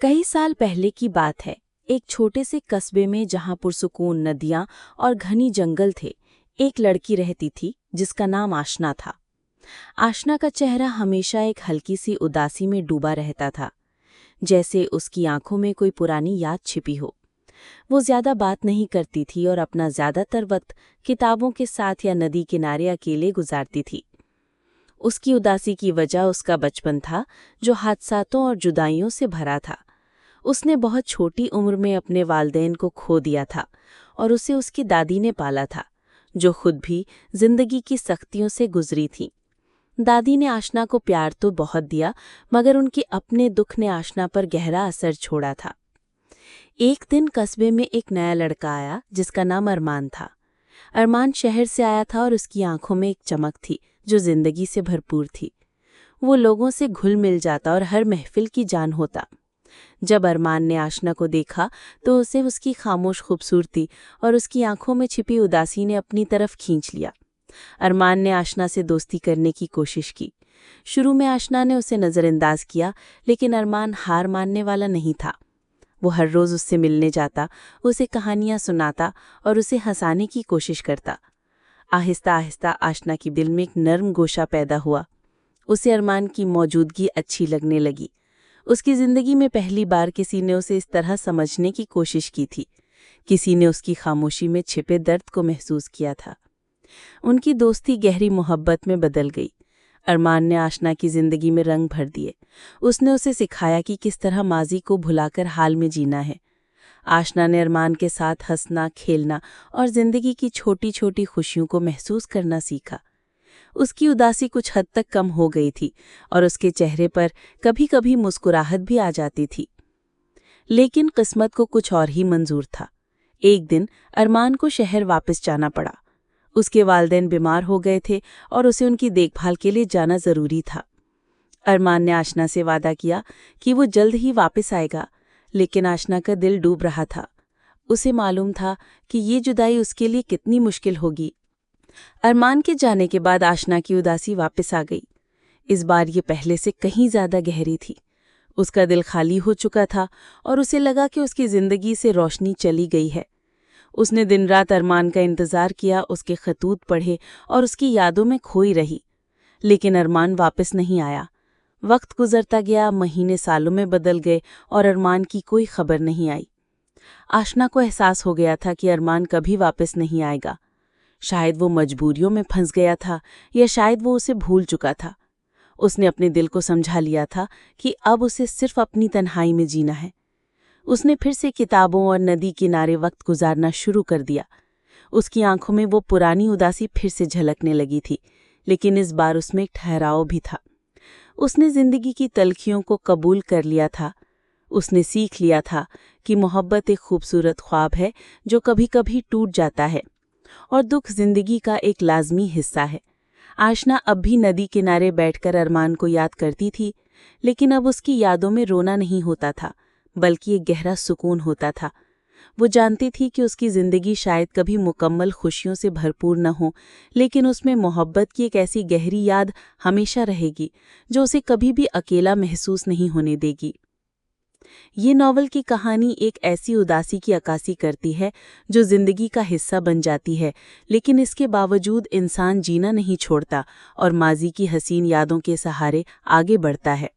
कई साल पहले की बात है। एक छोटे से कस्बे में जहां पुरसुकून नदियां और घनी जंगल थे, एक लड़की रहती थी जिसका नाम आशना था। आशना का चेहरा हमेशा एक हल्की सी उदासी में डूबा रहता था, जैसे उसकी आंखों में कोई पुरानी याद छिपी हो। वो ज्यादा बात नहीं करती थी और अपना ज्यादातर वक्त किताबों के साथ या नदी किनारे अकेले गुजारती थी। उसकी उदासी की वजह उसका बचपन था, जो हादसातों और जुदाइयों से भरा था। उसने बहुत छोटी उम्र में अपने वालिदैन को खो दिया था और उसे उसकी दादी ने पाला था, जो खुद भी जिंदगी की सख्तियों से गुजरी थी। दादी ने आशना को प्यार तो बहुत दिया, मगर उनके अपने दुख ने आशना पर गहरा असर छोड़ा था। एक दिन कस्बे में एक नया लड़का आया जिसका नाम अरमान था। अरमान शहर से आया था और उसकी आंखों में एक चमक थी जो जिंदगी से भरपूर थी। वो लोगों से घुल मिल जाता और हर महफिल की जान होता। जब अरमान ने आशना को देखा तो उसे उसकी खामोश खूबसूरती और उसकी आंखों में छिपी उदासी ने अपनी तरफ खींच लिया। अरमान ने आशना से दोस्ती करने की कोशिश की। शुरू में आशना ने उसे नज़रअंदाज किया, लेकिन अरमान हार मानने वाला नहीं था। वो हर रोज़ उससे मिलने जाता, उसे कहानियाँ सुनाता और उसे हंसाने की कोशिश करता। आहिस्ता आहिस्ता आशना की दिल में एक नर्म गोशा पैदा हुआ। उसे अरमान की मौजूदगी अच्छी लगने लगी। उसकी ज़िंदगी में पहली बार किसी ने उसे इस तरह समझने की कोशिश की थी। किसी ने उसकी खामोशी में छिपे दर्द को महसूस किया था। उनकी दोस्ती गहरी मोहब्बत में बदल गई। अरमान ने आशना की ज़िंदगी में रंग भर दिए। उसने उसे सिखाया कि किस तरह माजी को भुलाकर हाल में जीना है। आशना ने अरमान के साथ हंसना, खेलना और ज़िंदगी की छोटी छोटी खुशियों को महसूस करना सीखा। उसकी उदासी कुछ हद तक कम हो गई थी और उसके चेहरे पर कभी कभी मुस्कुराहट भी आ जाती थी। लेकिन किस्मत को कुछ और ही मंजूर था। एक दिन अरमान को शहर वापस जाना पड़ा। उसके वालिदैन बीमार हो गए थे और उसे उनकी देखभाल के लिए जाना ज़रूरी था। अरमान ने आशना से वादा किया कि वो जल्द ही वापस आएगा, लेकिन आशना का दिल डूब रहा था। उसे मालूम था कि ये जुदाई उसके लिए कितनी मुश्किल होगी। अरमान के जाने के बाद आशना की उदासी वापस आ गई। इस बार ये पहले से कहीं ज़्यादा गहरी थी। उसका दिल खाली हो चुका था और उसे लगा कि उसकी ज़िंदगी से रोशनी चली गई है। उसने दिन रात अरमान का इंतज़ार किया, उसके खतूत पढ़े और उसकी यादों में खोई रही। लेकिन अरमान वापस नहीं आया। वक्त गुजरता गया, महीने सालों में बदल गए और अरमान की कोई खबर नहीं आई। आशना को एहसास हो गया था कि अरमान कभी वापस नहीं आएगा। शायद वो मजबूरियों में फंस गया था या शायद वो उसे भूल चुका था। उसने अपने दिल को समझा लिया था कि अब उसे सिर्फ अपनी तन्हाई में जीना है। उसने फिर से किताबों और नदी किनारे वक्त गुजारना शुरू कर दिया। उसकी आंखों में वो पुरानी उदासी फिर से झलकने लगी थी, लेकिन इस बार उसमें एक ठहराव भी था। उसने जिंदगी की तलखियों को कबूल कर लिया था। उसने सीख लिया था कि मोहब्बत एक खूबसूरत ख्वाब है जो कभी कभी टूट जाता है और दुख जिंदगी का एक लाजमी हिस्सा है। आशना अब भी नदी किनारे बैठकर अरमान को याद करती थी, लेकिन अब उसकी यादों में रोना नहीं होता था, बल्कि एक गहरा सुकून होता था। वो जानती थी कि उसकी ज़िंदगी शायद कभी मुकम्मल खुशियों से भरपूर न हो, लेकिन उसमें मोहब्बत की एक ऐसी गहरी याद हमेशा रहेगी जो उसे कभी भी अकेला महसूस नहीं होने देगी। ये नॉवल की कहानी एक ऐसी उदासी की अक्कासी करती है जो ज़िंदगी का हिस्सा बन जाती है, लेकिन इसके बावजूद इंसान जीना नहीं छोड़ता और माजी की हसीन यादों के सहारे आगे बढ़ता है।